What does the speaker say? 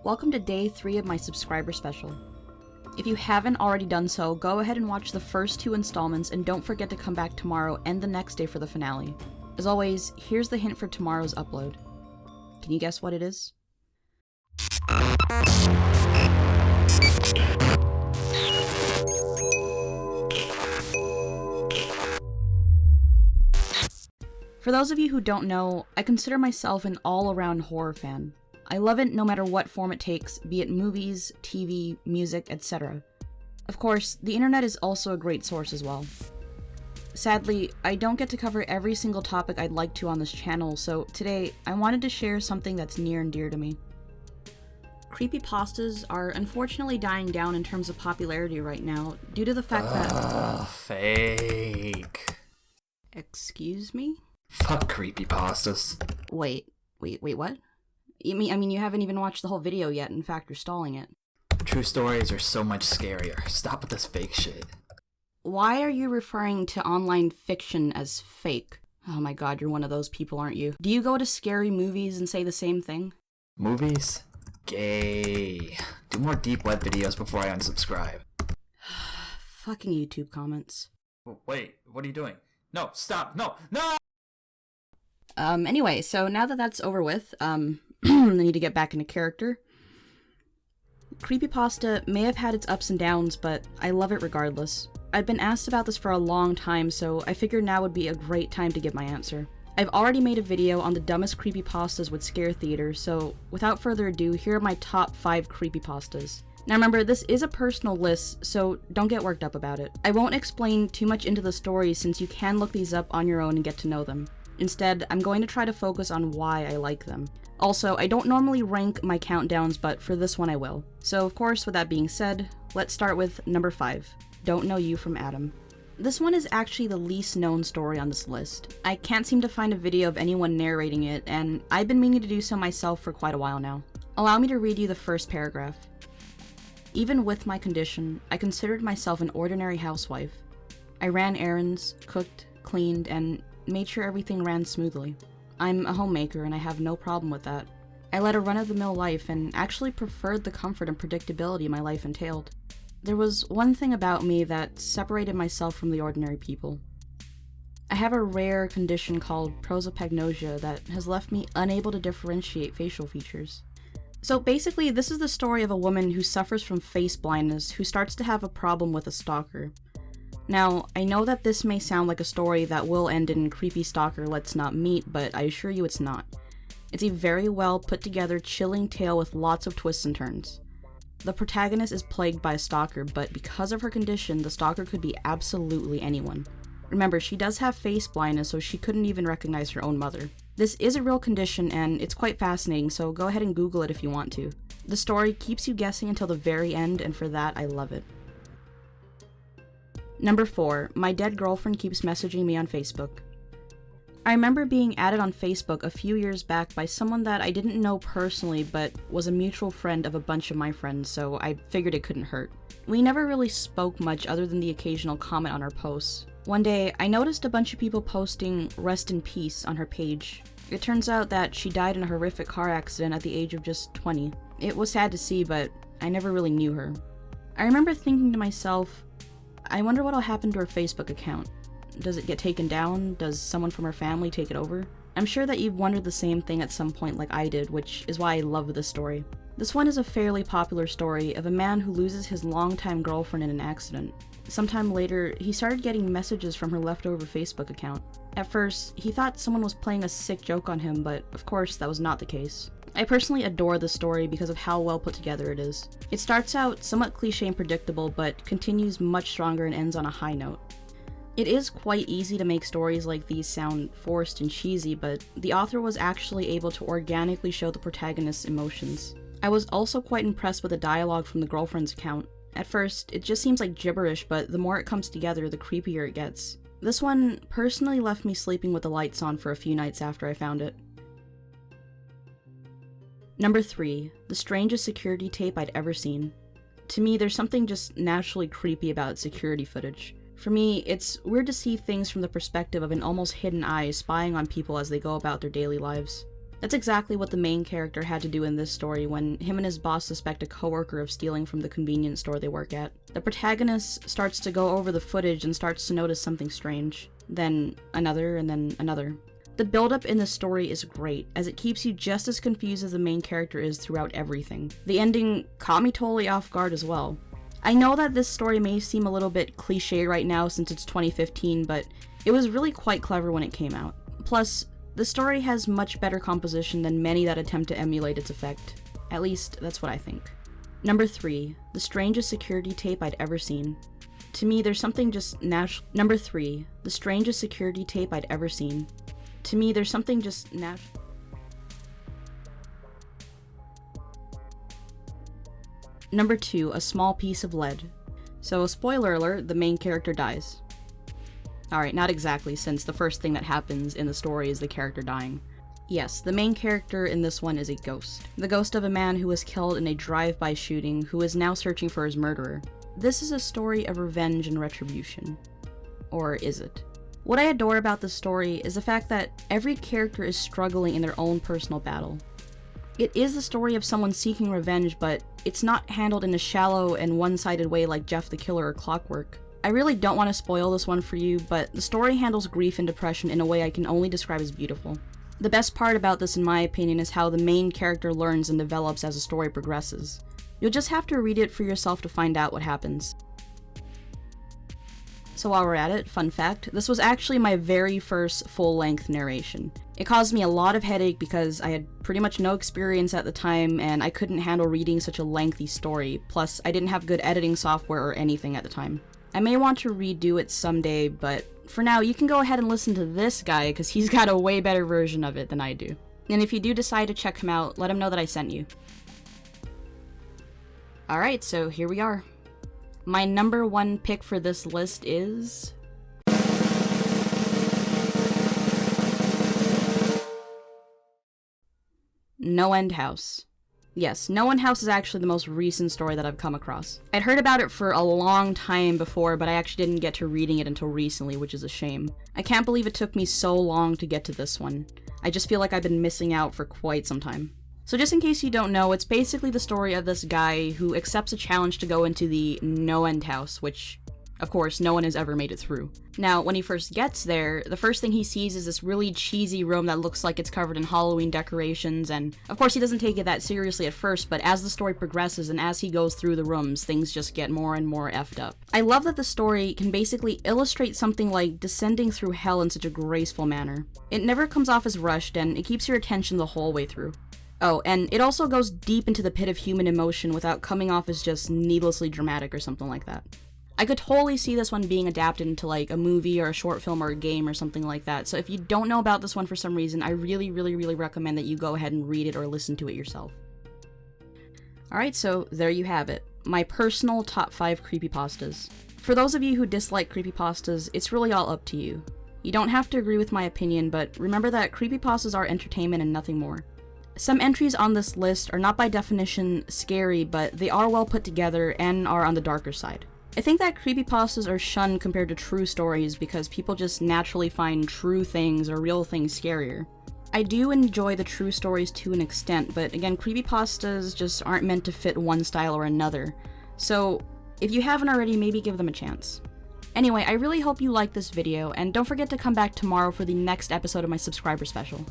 Welcome to day 3 of my subscriber special. If you haven't already done so, go ahead and watch the first 2 installments and don't forget to come back tomorrow and the next day for the finale. As always, here's the hint for tomorrow's upload. Can you guess what it is? For those of you who don't know, I consider myself an all-around horror fan. I love it no matter what form it takes, be it movies, TV, music, etc. Of course, the internet is also a great source as well. Sadly, I don't get to cover every single topic I'd like to on this channel, so today I wanted to share something that's near and dear to me. Creepypastas are unfortunately dying down in terms of popularity right now due to the fact that— Fake. Excuse me? Fuck creepypastas. Wait, what? I mean, you haven't even watched the whole video yet. In fact, you're stalling it. True stories are so much scarier. Stop with this fake shit. Why are you referring to online fiction as fake? Oh my god, you're one of those people, aren't you? Do you go to scary movies and say the same thing? Movies? Gay. Do more deep web videos before I unsubscribe. Fucking YouTube comments. Wait, what are you doing? No, stop, no! Anyway, so now that that's over with, I need to get back into character. Creepypasta may have had its ups and downs, but I love it regardless. I've been asked about this for a long time, so I figured now would be a great time to give my answer. I've already made a video on the dumbest creepypastas with scare theater, so without further ado, here are my top 5 creepypastas. Now remember, this is a personal list, so don't get worked up about it. I won't explain too much into the stories since you can look these up on your own and get to know them. Instead, I'm going to try to focus on why I like them. Also, I don't normally rank my countdowns, but for this one I will. So of course, with that being said, let's start with number 5, Don't Know You from Adam. This one is actually the least known story on this list. I can't seem to find a video of anyone narrating it, and I've been meaning to do so myself for quite a while now. Allow me to read you the first paragraph. Even with my condition, I considered myself an ordinary housewife. I ran errands, cooked, cleaned, and made sure everything ran smoothly. I'm a homemaker and I have no problem with that. I led a run-of-the-mill life and actually preferred the comfort and predictability my life entailed. There was one thing about me that separated myself from the ordinary people. I have a rare condition called prosopagnosia that has left me unable to differentiate facial features. So basically, this is the story of a woman who suffers from face blindness who starts to have a problem with a stalker. Now, I know that this may sound like a story that will end in creepy stalker let's not meet, but I assure you it's not. It's a very well put together, chilling tale with lots of twists and turns. The protagonist is plagued by a stalker, but because of her condition, the stalker could be absolutely anyone. Remember, she does have face blindness, so she couldn't even recognize her own mother. This is a real condition, and it's quite fascinating, so go ahead and Google it if you want to. The story keeps you guessing until the very end, and for that, I love it. Number 4, my dead girlfriend keeps messaging me on Facebook. I remember being added on Facebook a few years back by someone that I didn't know personally, but was a mutual friend of a bunch of my friends, so I figured it couldn't hurt. We never really spoke much other than the occasional comment on our posts. One day, I noticed a bunch of people posting "rest in peace" on her page. It turns out that she died in a horrific car accident at the age of just 20. It was sad to see, but I never really knew her. I remember thinking to myself, I wonder what'll happen to her Facebook account. Does it get taken down? Does someone from her family take it over? I'm sure that you've wondered the same thing at some point like I did, which is why I love this story. This one is a fairly popular story of a man who loses his longtime girlfriend in an accident. Sometime later, he started getting messages from her leftover Facebook account. At first, he thought someone was playing a sick joke on him, but of course that was not the case. I personally adore this story because of how well put together it is. It starts out somewhat cliche and predictable, but continues much stronger and ends on a high note. It is quite easy to make stories like these sound forced and cheesy, but the author was actually able to organically show the protagonist's emotions. I was also quite impressed with the dialogue from the girlfriend's account. At first, it just seems like gibberish, but the more it comes together, the creepier it gets. This one personally left me sleeping with the lights on for a few nights after I found it. Number 3, the strangest security tape I'd ever seen. To me, there's something just naturally creepy about security footage. For me, it's weird to see things from the perspective of an almost hidden eye spying on people as they go about their daily lives. That's exactly what the main character had to do in this story when him and his boss suspect a coworker of stealing from the convenience store they work at. The protagonist starts to go over the footage and starts to notice something strange. Then another, and then another. The build-up in the story is great, as it keeps you just as confused as the main character is throughout everything. The ending caught me totally off guard as well. I know that this story may seem a little bit cliche right now since it's 2015, but it was really quite clever when it came out. Plus, the story has much better composition than many that attempt to emulate its effect. At least, that's what I think. Number 3. The strangest security tape I'd ever seen. To me, there's something just Number 3. The strangest security tape I'd ever seen. To me, there's something just Number 2. A small piece of lead. So, spoiler alert, the main character dies. Alright, not exactly, since the first thing that happens in the story is the character dying. Yes, the main character in this one is a ghost. The ghost of a man who was killed in a drive-by shooting who is now searching for his murderer. This is a story of revenge and retribution. Or is it? What I adore about this story is the fact that every character is struggling in their own personal battle. It is the story of someone seeking revenge, but it's not handled in a shallow and one-sided way like Jeff the Killer or Clockwork. I really don't want to spoil this one for you, but the story handles grief and depression in a way I can only describe as beautiful. The best part about this, in my opinion, is how the main character learns and develops as the story progresses. You'll just have to read it for yourself to find out what happens. So while we're at it, fun fact, this was actually my very first full-length narration. It caused me a lot of headache because I had pretty much no experience at the time and I couldn't handle reading such a lengthy story, plus I didn't have good editing software or anything at the time. I may want to redo it someday, but for now you can go ahead and listen to this guy because he's got a way better version of it than I do. And if you do decide to check him out, let him know that I sent you. Alright, so here we are. My number 1 pick for this list is... No End House. Yes, No End House is actually the most recent story that I've come across. I'd heard about it for a long time before, but I actually didn't get to reading it until recently, which is a shame. I can't believe it took me so long to get to this one. I just feel like I've been missing out for quite some time. So just in case you don't know, it's basically the story of this guy who accepts a challenge to go into the No End House, which, of course, no one has ever made it through. Now, when he first gets there, the first thing he sees is this really cheesy room that looks like it's covered in Halloween decorations, and of course he doesn't take it that seriously at first, but as the story progresses and as he goes through the rooms, things just get more and more effed up. I love that the story can basically illustrate something like descending through hell in such a graceful manner. It never comes off as rushed, and it keeps your attention the whole way through. Oh, and it also goes deep into the pit of human emotion without coming off as just needlessly dramatic or something like that. I could totally see this one being adapted into like a movie or a short film or a game or something like that, so if you don't know about this one for some reason, I really recommend that you go ahead and read it or listen to it yourself. Alright, so there you have it. My personal top 5 creepypastas. For those of you who dislike creepypastas, it's really all up to you. You don't have to agree with my opinion, but remember that creepypastas are entertainment and nothing more. Some entries on this list are not by definition scary, but they are well put together and are on the darker side. I think that creepypastas are shunned compared to true stories because people just naturally find true things or real things scarier. I do enjoy the true stories to an extent, but again, creepypastas just aren't meant to fit one style or another. So, if you haven't already, maybe give them a chance. Anyway, I really hope you liked this video, and don't forget to come back tomorrow for the next episode of my subscriber special.